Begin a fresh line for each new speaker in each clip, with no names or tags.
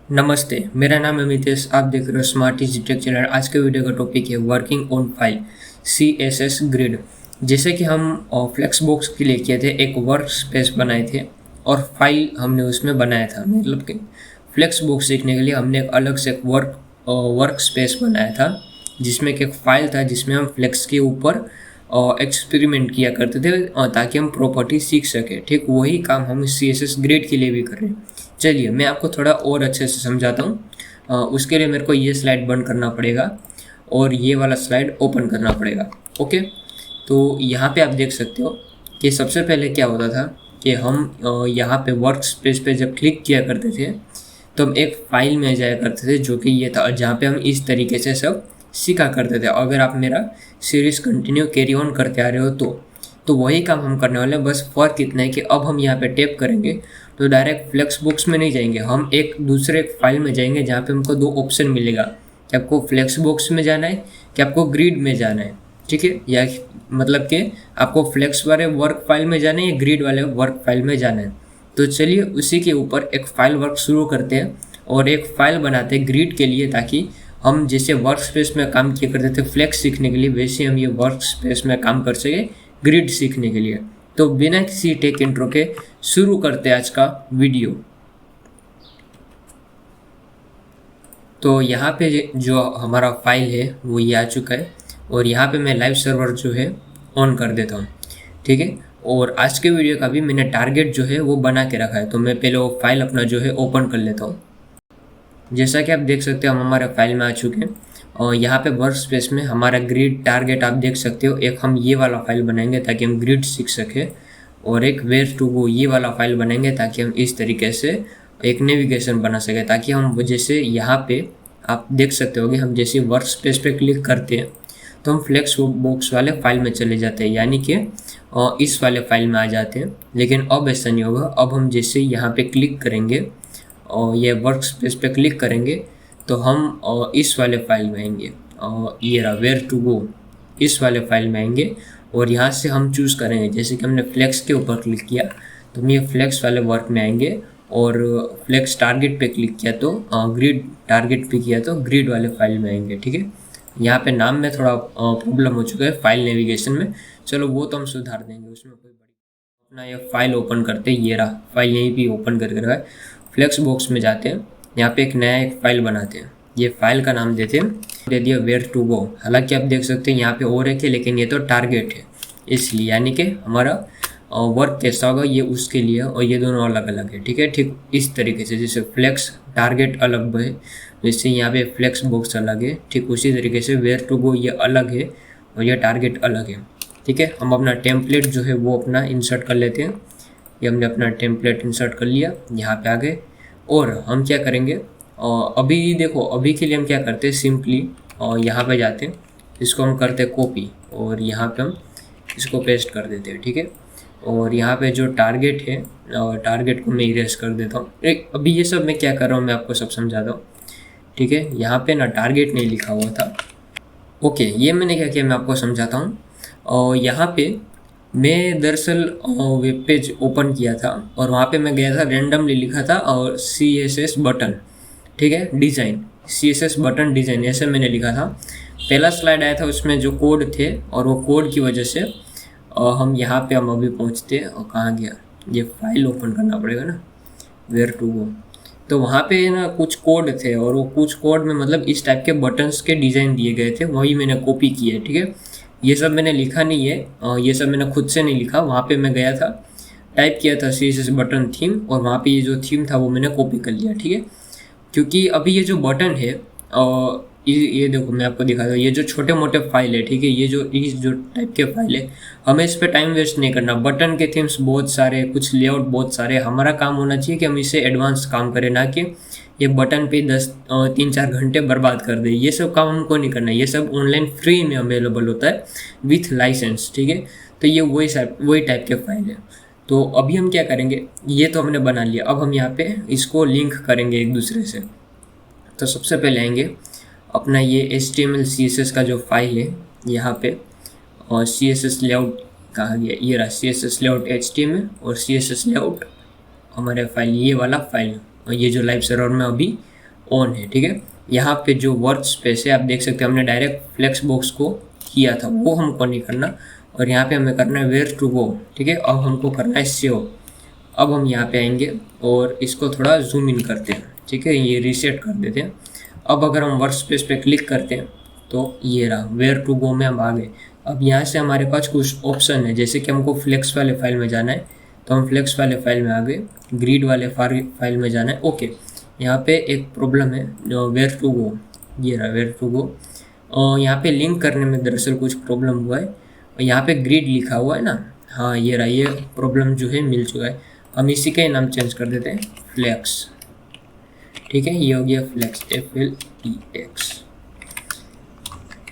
नमस्ते, मेरा नाम अमितेश। आप देख रहे हो स्मार्ट इजी टेक चैनल। आज के वीडियो का टॉपिक है working on file CSS grid. जैसे कि हम फ्लेक्स बॉक्स के लिए किए थे, एक वर्क स्पेस बनाए थे और फाइल हमने उसमें बनाया था। मतलब कि फ्लेक्स बॉक्स सीखने के लिए हमने एक अलग से एक वर्क स्पेस बनाया था, जिसमें कि एक फाइल था जिसमें हम फ्लेक्स के ऊपर एक्सपेरिमेंट किया करते थे ताकि हम प्रॉपर्टी सीख सके। ठीक वही काम हम CSS ग्रिड के लिए भी कर रहे हैं। चलिए मैं आपको थोड़ा और अच्छे से समझाता हूँ। उसके लिए मेरे को ये स्लाइड बंद करना पड़ेगा और ये वाला स्लाइड ओपन करना पड़ेगा। ओके, तो यहाँ पे आप देख सकते हो कि सबसे पहले क्या होता था कि हम यहाँ पे वर्क स्पेस पे जब क्लिक किया करते थे तो हम एक फाइल में जाया करते थे, जो कि ये था, जहाँ पे हम इस तरीके से सब सीखा करते थे। अगर आप मेरा सीरीज कंटिन्यू कैरी ऑन करते आ रहे हो तो वही काम हम करने वाले हैं। बस फ़र्क इतना है कि अब हम यहाँ पे टैप करेंगे तो डायरेक्ट फ्लेक्स बॉक्स में नहीं जाएंगे, हम एक दूसरे फाइल में जाएंगे जहाँ पे हमको दो ऑप्शन मिलेगा कि आपको फ्लेक्स बॉक्स में जाना है कि आपको ग्रिड में जाना है। ठीक है, या मतलब कि आपको फ्लेक्स वाले वर्क फाइल में जाना है या ग्रिड वाले वर्क फाइल में जाना है। तो चलिए उसी के ऊपर एक फाइल वर्क शुरू करते हैं और एक फाइल बनाते हैं ग्रिड के लिए, ताकि हम जैसे वर्क स्पेस में काम किया करते थे फ्लेक्स सीखने के लिए, वैसे हम ये वर्क स्पेस में काम कर सके ग्रिड सीखने के लिए। तो बिना किसी टेक इंट्रो के शुरू करते हैं आज का वीडियो। तो यहाँ पे जो हमारा फाइल है वो ये आ चुका है और यहाँ पे मैं लाइव सर्वर जो है ऑन कर देता हूँ। ठीक है, और आज के वीडियो का भी मैंने टारगेट जो है वो बना के रखा है, तो मैं पहले वो फाइल अपना जो है ओपन कर लेता हूँ। जैसा कि आप देख सकते हो हम हमारे फाइल में आ चुके हैं और यहाँ पे वर्क स्पेस में हमारा ग्रिड टारगेट आप देख सकते हो। एक हम ये वाला फाइल बनाएंगे ताकि हम ग्रिड सीख सके, और एक वेयर टू गो ये वाला फाइल बनाएंगे ताकि हम इस तरीके से एक नेविगेशन बना सके, ताकि हम जैसे यहाँ पे आप देख सकते हो कि हम जैसे वर्क स्पेस पे क्लिक करते हैं तो हम फ्लेक्स बॉक्स वाले फाइल में चले जाते हैं, यानी कि इस वाले फाइल में आ जाते हैं। लेकिन अब ऐसा नहीं होगा। अब हम जैसे यहाँ पे क्लिक करेंगे और ये वर्क स्पेस पे क्लिक करेंगे तो हम इस वाले फाइल में आएंगे, और ये रहा वेयर टू गो, इस वाले फाइल में आएंगे और यहाँ से हम चूज़ करेंगे। जैसे कि हमने फ्लेक्स के ऊपर क्लिक किया तो हम ये फ्लेक्स वाले वर्क में आएंगे, और फ्लेक्स टारगेट पे क्लिक किया तो ग्रिड टारगेट पे किया तो ग्रिड वाले फाइल में आएंगे। ठीक है, यहाँ पे नाम में थोड़ा प्रॉब्लम हो चुका है फाइल नेविगेशन में, चलो वो तो हम सुधार देंगे, उसमें कोई बड़ी। अपना ये फाइल ओपन करते, ये रहा फाइल यहीं पे ओपन करके रखा है। फ्लेक्स बॉक्स में जाते हैं, यहाँ पे एक नया एक फाइल बनाते हैं। ये फाइल का नाम देते हैं, दे दिया वेयर टू गो। हालांकि आप देख सकते हैं यहाँ पे और एक है, लेकिन ये तो टारगेट है इसलिए, यानी कि हमारा वर्क कैसा होगा ये उसके लिए, और ये दोनों अलग अलग है। ठीक है, ठीक इस तरीके से जैसे फ्लेक्स टारगेट अलग है, जैसे यहाँ पे फ्लेक्स बॉक्स अलग है, ठीक उसी तरीके से वेयर टू गो ये अलग है और ये टारगेट अलग है। ठीक है, हम अपना टेम्पलेट जो है वो अपना इंसर्ट कर लेते हैं। ये हमने अपना टेम्पलेट इंसर्ट कर लिया, यहाँ पे आ गए। और हम क्या करेंगे, अभी देखो अभी के लिए हम क्या करते हैं, सिंपली यहाँ पे जाते हैं, इसको हम करते हैं कॉपी और यहाँ पे हम इसको पेस्ट कर देते हैं। ठीक है, और यहाँ पे जो टारगेट है, टारगेट को मैं इरेज कर देता हूँ। अभी ये सब मैं क्या कर रहा हूँ मैं आपको सब समझाता हूँ। ठीक है, यहाँ पे ना टारगेट नहीं लिखा हुआ था। ओके, ये मैंने क्या किया मैं आपको समझाता हूँ। और यहाँ पे मैं दरअसल वेब पेज ओपन किया था और वहाँ पे मैं गया था, रेंडमली लिखा था और CSS बटन, ठीक है, डिज़ाइन CSS बटन डिज़ाइन ऐसे मैंने लिखा था। पहला स्लाइड आया था उसमें जो कोड थे, और वो कोड की वजह से हम यहाँ पे हम अभी पहुँचते हैं। और कहाँ गया, ये फाइल ओपन करना पड़ेगा ना, वेयर टू गो। तो वहाँ पे ना कुछ कोड थे और वो कुछ कोड में मतलब इस टाइप के बटन्स के डिज़ाइन दिए गए थे, वही मैंने कॉपी किए। ठीक है, ये सब मैंने लिखा नहीं है, ये सब मैंने खुद से नहीं लिखा। वहाँ पे मैं गया था, टाइप किया था CSS बटन थीम, और वहाँ पे ये जो थीम था वो मैंने कॉपी कर लिया। ठीक है, क्योंकि अभी ये जो बटन है, ये देखो मैं आपको दिखाता हूँ, ये जो छोटे मोटे फाइल है, ठीक है, ये जो टाइप के फाइल है, हमें इस पर टाइम वेस्ट नहीं करना। बटन के थीम्स बहुत सारे, कुछ लेआउट बहुत सारे, हमारा काम होना चाहिए कि हम इसे एडवांस काम करें, ना कि ये बटन पे 3-4 घंटे बर्बाद कर दे। ये सब काम हमको नहीं करना, ये सब ऑनलाइन फ्री में अवेलेबल होता है विथ लाइसेंस। ठीक है, तो ये वही टाइप के फाइल है। तो अभी हम क्या करेंगे, ये तो हमने बना लिया, अब हम यहाँ पे इसको लिंक करेंगे एक दूसरे से। तो सबसे पहले आएंगे अपना ये HTML CSS का जो फाइल है यहाँ पे, और CSS लेआउट कहाँ गया, ये रहा CSS लेआउट HTML और CSS लेआउट हमारे फाइल, ये वाला फाइल, और ये जो लाइव सर्वर में अभी ऑन है, ठीक है। यहाँ पे जो वर्क स्पेस है आप देख सकते हैं, हमने डायरेक्ट फ्लेक्स बॉक्स को किया था, वो हमको नहीं करना। और यहाँ पे हमें करना है वेयर टू गो, ठीक है। अब हमको करना है सेव। अब हम यहाँ पे आएंगे और इसको थोड़ा जूम इन करते हैं, ठीक है, ये रीसेट कर देते हैं। अब अगर हम वर्क स्पेस पे क्लिक करते हैं तो ये रहा, वेयर टू गो में हम आ गए। अब यहाँ से हमारे पास कुछ ऑप्शन है, जैसे कि हमको फ्लेक्स वाले फाइल में जाना है तो हम फ्लेक्स वाले फाइल में आ गए, ग्रिड वाले फाइल में जाना है, ओके। यहाँ पे एक प्रॉब्लम है, जो वेयर टू गो, ये रहा वेयर टू गो। और यहाँ पे लिंक करने में दरअसल कुछ प्रॉब्लम हुआ है, और यहाँ पे ग्रिड लिखा हुआ है ना, हाँ ये रहा, ये प्रॉब्लम जो है मिल चुका है। हम इसी का ही नाम चेंज कर देते हैं फ्लेक्स, ठीक है। ये हो गया फ्लेक्स, FLEX,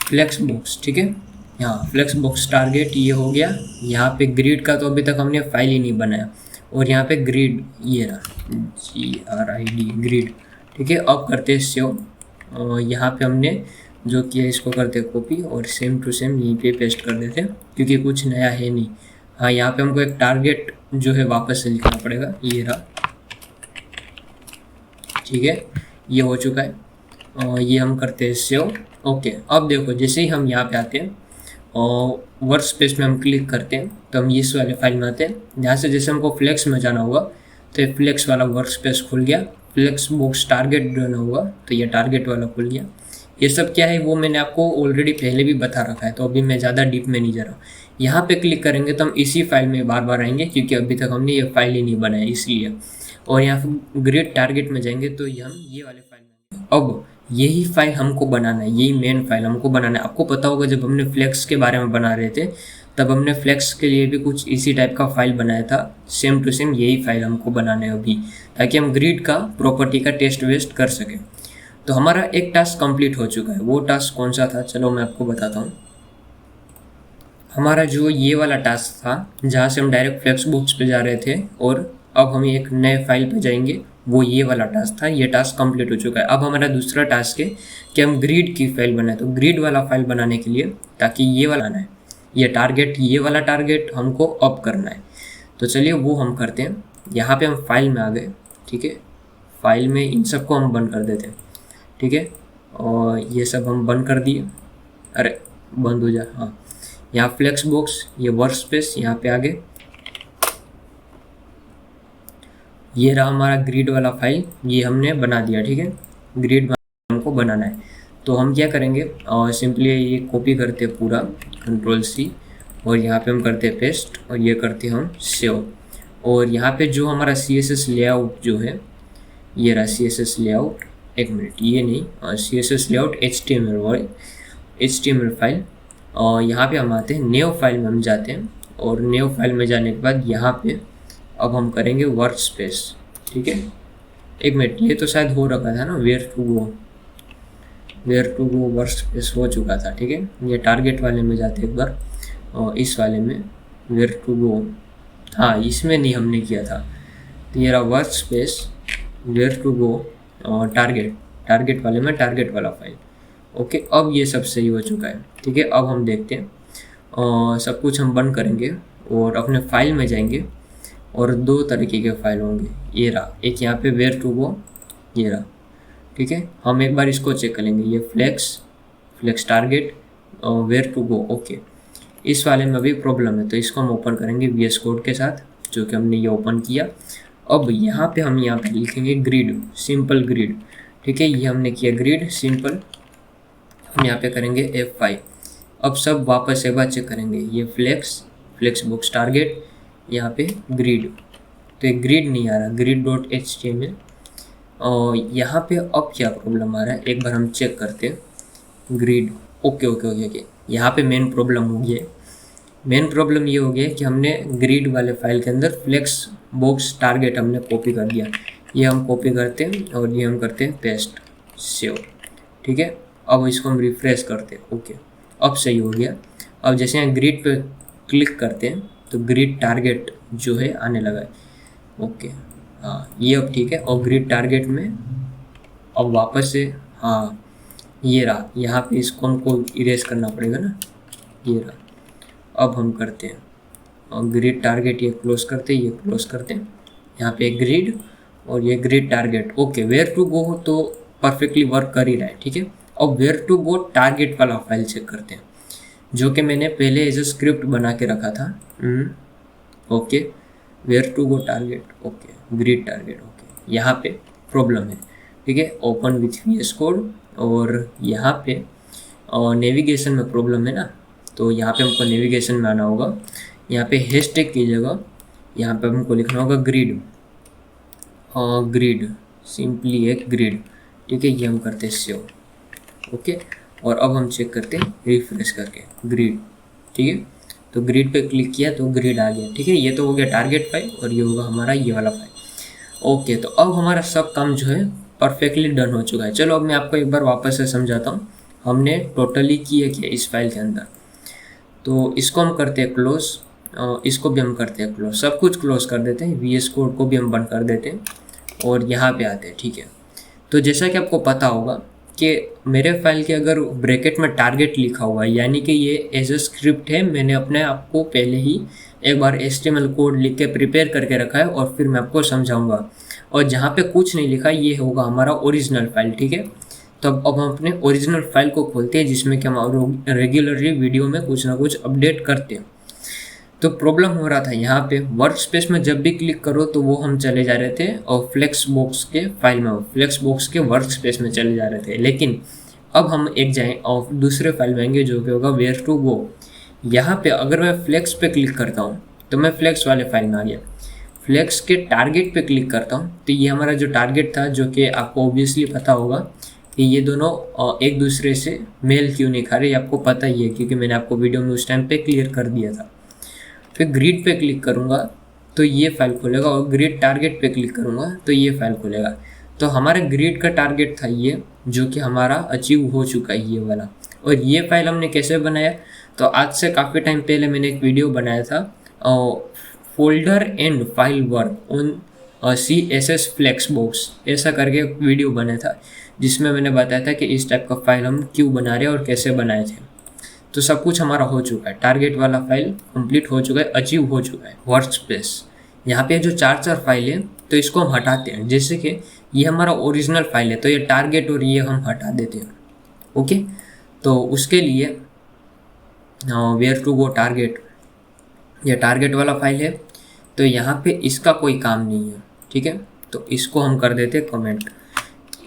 फ्लेक्स बॉक्स, ठीक है। यहाँ फ्लेक्स बॉक्स टारगेट ये हो गया। यहाँ पे ग्रिड का तो अभी तक हमने फाइल ही नहीं बनाया, और यहाँ पे ग्रिड ये रहा, GRID ग्रिड, ठीक है। अब करते हैं सेव। यहाँ पे हमने जो किया इसको करते कॉपी और सेम टू सेम यहीं पे पेस्ट कर देते हैं, क्योंकि कुछ नया है नहीं। हाँ, यहाँ पे हमको एक टारगेट जो है वापस से लिखना पड़ेगा, ये रहा, ठीक है। ये हो चुका है, और ये हम करते हैं सेव, ओके। अब देखो, जैसे ही हम यहाँ पे आते हैं और वर्क स्पेस में हम क्लिक करते हैं तो हम इस वाले फाइल में आते हैं। यहाँ से जैसे हमको फ्लेक्स में जाना होगा तो ये फ्लेक्स वाला वर्क स्पेस खुल गया। फ्लेक्स बॉक्स टारगेट जाना होगा तो ये टारगेट वाला खुल गया। ये सब क्या है वो मैंने आपको ऑलरेडी पहले भी बता रखा है, तो अभी मैं ज़्यादा डीप में नहीं जा रहा हूँ। यहाँ पे क्लिक करेंगे तो हम इसी फाइल में बार बार आएंगे, क्योंकि अभी तक हमने ये फाइल ही नहीं बनाया इसलिए। और यहाँ पे ग्रिड टारगेट में जाएंगे तो हम ये वाले फाइल में, अब यही फाइल हमको बनाना है, यही मेन फाइल हमको बनाना है। आपको पता होगा जब हमने फ्लेक्स के बारे में बना रहे थे तब हमने फ्लेक्स के लिए भी कुछ इसी टाइप का फाइल बनाया था, सेम टू सेम यही फाइल हमको बनाना है अभी, ताकि हम ग्रिड का प्रॉपर्टी का टेस्ट वेस्ट कर सकें। तो हमारा एक टास्क कंप्लीट हो चुका है। वो टास्क कौन सा था, चलो मैं आपको बताता हूँ। हमारा जो ये वाला टास्क था, जहाँ से हम डायरेक्ट फ्लेक्स बॉक्स पे जा रहे थे और अब हम एक नए फाइल पे जाएंगे, वो ये वाला टास्क था। ये टास्क कंप्लीट हो चुका है। अब हमारा दूसरा टास्क है कि हम ग्रिड की फाइल बनाए। तो ग्रिड वाला फाइल बनाने के लिए, ताकि ये वाला आना है, ये टारगेट, ये वाला टारगेट हमको अप करना है। तो चलिए वो हम करते हैं। यहाँ पे हम फाइल में आ गए, ठीक है। फाइल में इन सबको हम बंद कर देते हैं, ठीक है। और ये सब हम बंद कर दिए, अरे बंद हो जा, हाँ। यहाँ फ्लेक्स बॉक्स, ये वर्क स्पेस, यहाँ पे आ गए। ये रहा हमारा ग्रिड वाला फाइल, ये हमने बना दिया, ठीक है। ग्रिड हमको बनाना है तो हम क्या करेंगे, और सिंपली ये कॉपी करते हैं पूरा, Ctrl+C, और यहाँ पे हम करते हैं पेस्ट, और ये करते हैं हम सेव। और यहाँ पे जो हमारा CSS लेआउट जो है, ये रहा CSS लेआउट, एक मिनट, ये नहीं, CSS लेआउट HTML फाइल। और यहाँ पे हम आते हैं, न्यू फाइल में हम जाते हैं, और न्यू फाइल में जाने के बाद यहाँ पे अब हम करेंगे वर्क स्पेस, ठीक है। एक मिनट, ये तो शायद हो रखा था ना, where to go work space हो चुका था, ठीक है। ये टारगेट वाले में जाते एक बार, और इस वाले में वेयर टू गो, हाँ इसमें नहीं हमने किया था। तो ये रहा work space, where to go, और टारगेट वाले में टारगेट वाला फाइल, ओके। अब ये सब सही हो चुका है, ठीक है। अब हम देखते हैं, और सब कुछ हम बंद करेंगे और अपने फाइल में जाएंगे, और दो तरीके के फाइल होंगे। ये रहा एक, यहाँ पे वेयर टू गो, ये रहा, ठीक है। हम एक बार इसको चेक करेंगे, ये फ्लेक्स टारगेट और वेयर टू गो, ओके। इस वाले में भी प्रॉब्लम है, तो इसको हम ओपन करेंगे VS कोड के साथ, जो कि हमने ये ओपन किया। अब यहाँ पे हम यहाँ पे लिखेंगे ग्रिड, सिंपल ग्रिड, ठीक है। ये हमने किया ग्रिड सिंपल, हम यहाँ पे करेंगे F5। अब सब वापस एक बार चेक करेंगे, ये फ्लेक्स बॉक्स टारगेट, यहाँ पे ग्रिड, तो ये ग्रिड नहीं आ रहा, grid.html। और यहाँ पे अब क्या प्रॉब्लम आ रहा है, एक बार हम चेक करते हैं। Grid, okay. यहाँ पे मेन प्रॉब्लम हो गया है। मेन प्रॉब्लम ये हो गया है कि हमने ग्रिड वाले फाइल के अंदर फ्लेक्स बॉक्स टारगेट हमने कॉपी कर दिया। ये हम कॉपी करते हैं और ये हम करते हैं पेस्ट, सेव, ठीक है। अब इसको हम रिफ्रेश करते हैं, ओके, अब सही हो गया। अब जैसे यहाँ ग्रिड पे क्लिक करते हैं तो ग्रिड टारगेट जो है आने लगा है, ओके, हाँ ये अब ठीक है। और ग्रिड टारगेट में अब वापस से, हाँ ये रहा, यहाँ पे इसको हमको इरेज करना पड़ेगा ना, ये रहा। अब हम करते हैं, और ग्रिड टारगेट ये क्लोज करते हैं, ये क्लोज करते हैं। यहाँ पे ग्रिड और ये grid target, okay. Where to go तो परफेक्टली वर्क कर ही रहा है, ठीक है। अब वेयर टू गो टारगेट वाला फाइल चेक करते हैं, जो कि मैंने पहले एज ए स्क्रिप्ट बना के रखा था। Okay, where to go target, okay, grid target, okay. यहाँ पे प्रॉब्लम है, ठीक है, ओपन विथ VS कोड, और यहाँ पे नेविगेशन में प्रॉब्लम है ना, तो यहाँ पे हमको नेविगेशन में आना होगा। यहाँ पे हैशटैग की जगह यहाँ पे हमको लिखना होगा ग्रिड, ग्रिड, सिंपली एक ग्रिड, ठीक है। ये हम करते हैं सेव, ओके। और अब हम चेक करते हैं रिफ्रेश करके ग्रिड, ठीक है। तो ग्रिड पे क्लिक किया तो ग्रिड आ गया, ठीक है। ये तो हो गया टारगेट फाइल, और ये होगा हमारा ये वाला फाइल, ओके। तो अब हमारा सब काम जो है परफेक्टली डन हो चुका है। चलो अब मैं आपको एक बार वापस से समझाता हूँ हमने टोटली किया क्या इस फाइल के अंदर। तो इसको हम करते हैं क्लोज, इसको भी हम करते हैं क्लोज, सब कुछ क्लोज कर देते हैं, VS कोड को भी हम बंद कर देते हैं, और यहाँ पे आते हैं, ठीक है। तो जैसा कि आपको पता होगा कि मेरे फाइल के अगर ब्रैकेट में टारगेट लिखा हुआ है, यानी कि ये एज ए स्क्रिप्ट है, मैंने अपने आपको पहले ही एक बार HTML कोड लिख के प्रिपेयर करके रखा है, और फिर मैं आपको समझाऊंगा। और जहाँ पे कुछ नहीं लिखा, ये होगा हमारा ओरिजिनल फाइल, ठीक है। तो अब हम अपने ओरिजिनल फाइल को खोलते हैं, जिसमें कि हम रेगुलरली वीडियो में कुछ ना कुछ अपडेट करते हैं। तो प्रॉब्लम हो रहा था यहाँ पे, वर्क स्पेस में जब भी क्लिक करो तो वो हम चले जा रहे थे और फ्लेक्स बॉक्स के फाइल में, फ्लेक्स बॉक्स के वर्क स्पेस में चले जा रहे थे। लेकिन अब हम एक जाएँ और दूसरे फाइल में आएंगे, जो कि होगा वेयर टू गो। यहाँ पे अगर मैं फ्लेक्स पे क्लिक करता हूँ तो मैं फ्लेक्स वाले फाइल में आ गया। फ्लेक्स के टारगेट पे क्लिक करता हूँ तो ये हमारा जो टारगेट था, जो कि आपको ऑब्वियसली पता होगा कि ये दोनों एक दूसरे से मेल क्यों नहीं खा रहे, आपको पता ही है, क्योंकि मैंने आपको वीडियो में उस टाइम पे क्लियर कर दिया था। फिर ग्रिड पे क्लिक करूँगा तो ये फाइल खुलेगा, और ग्रिड टारगेट पे क्लिक करूँगा तो ये फाइल खुलेगा। तो हमारे ग्रिड का टारगेट था ये, जो कि हमारा अचीव हो चुका है, ये वाला। और ये फाइल हमने कैसे बनाया, तो आज से काफ़ी टाइम पहले मैंने एक वीडियो बनाया था, folder and file work on CSS flex box, ऐसा करके एक वीडियो बना था, जिसमें मैंने बताया था कि इस टाइप का फाइल हम क्यों बना रहे हैं और कैसे बनाए थे। तो सब कुछ हमारा हो चुका है, टारगेट वाला फाइल कंप्लीट हो चुका है, अचीव हो चुका है। वर्क स्पेस यहाँ पे जो चार फाइल है, तो इसको हम हटाते हैं। जैसे कि ये हमारा ओरिजिनल फाइल है, तो ये टारगेट और ये हम हटा देते हैं, ओके। तो उसके लिए वेयर टू गो टारगेट, ये टारगेट वाला फाइल है, तो यहाँ पे इसका कोई काम नहीं है, ठीक है। तो इसको हम कर देते कमेंट,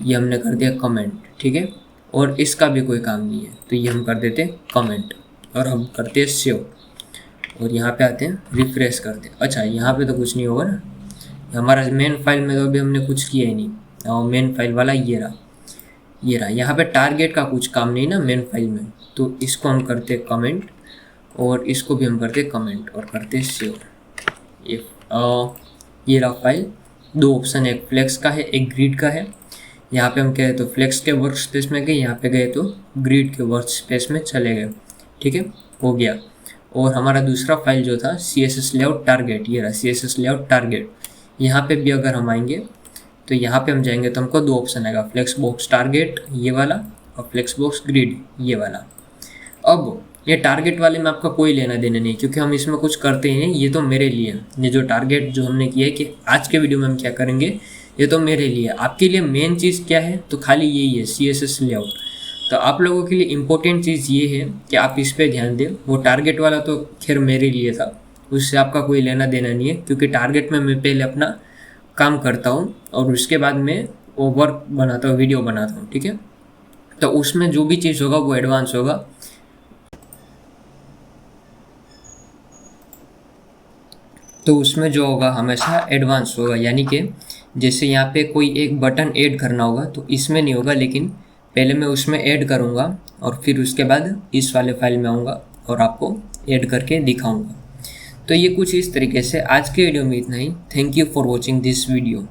ये हमने कर दिया कमेंट, ठीक है। और इसका भी कोई काम नहीं है, तो ये हम कर देते कमेंट, और हम करते हैं सेव, और यहाँ पे आते हैं रिफ्रेश करते हैं। अच्छा, यहाँ पे तो कुछ नहीं होगा ना, हमारा मेन फाइल में तो अभी हमने कुछ किया ही नहीं, और मेन फाइल वाला ये रहा, ये रहा। यहाँ पे टारगेट का कुछ काम नहीं ना मेन फाइल में, तो इसको हम करते कमेंट, और इसको भी हम करते कमेंट, और करते सेव। ये रहा फाइल। दो ऑप्शन है, एक फ्लेक्स का है, एक ग्रिड का है। यहाँ पे हम कहे तो फ्लेक्स के वर्क स्पेस में गए, यहाँ पे गए तो ग्रिड के वर्क स्पेस में चले गए, ठीक है, हो गया। और हमारा दूसरा फाइल जो था CSS लेआउट टारगेट, ये रहा CSS लेआउट टारगेट। यहाँ पे भी अगर हम आएंगे तो यहाँ पे हम जाएंगे तो हमको दो ऑप्शन आएगा, फ्लेक्स बॉक्स टारगेट ये वाला, और फ्लेक्स बॉक्स ग्रिड ये वाला। अब ये टारगेट वाले में आपका कोई लेना देना नहीं, क्योंकि हम इसमें कुछ करते ही नहीं, ये तो मेरे लिए, ये जो टारगेट जो हमने किया है कि आज के वीडियो में हम क्या करेंगे, ये तो मेरे लिए। आपके लिए मेन चीज़ क्या है, तो खाली यही है, CSS लेआउट। तो आप लोगों के लिए इम्पोर्टेंट चीज़ ये है कि आप इस पर ध्यान दें। वो टारगेट वाला तो खैर मेरे लिए था, उससे आपका कोई लेना देना नहीं है, क्योंकि टारगेट में मैं पहले अपना काम करता हूँ और उसके बाद मैं वो वर्क बनाता हूँ, वीडियो बनाता हूँ, ठीक है। तो उसमें जो भी चीज़ होगा वो एडवांस होगा। तो उसमें जो होगा हमेशा एडवांस होगा, यानी कि जैसे यहाँ पे कोई एक बटन ऐड करना होगा तो इसमें नहीं होगा, लेकिन पहले मैं उसमें ऐड करूँगा और फिर उसके बाद इस वाले फाइल में आऊँगा और आपको ऐड करके दिखाऊँगा। तो ये कुछ इस तरीके से आज के वीडियो में इतना ही। Thank you for watching this video.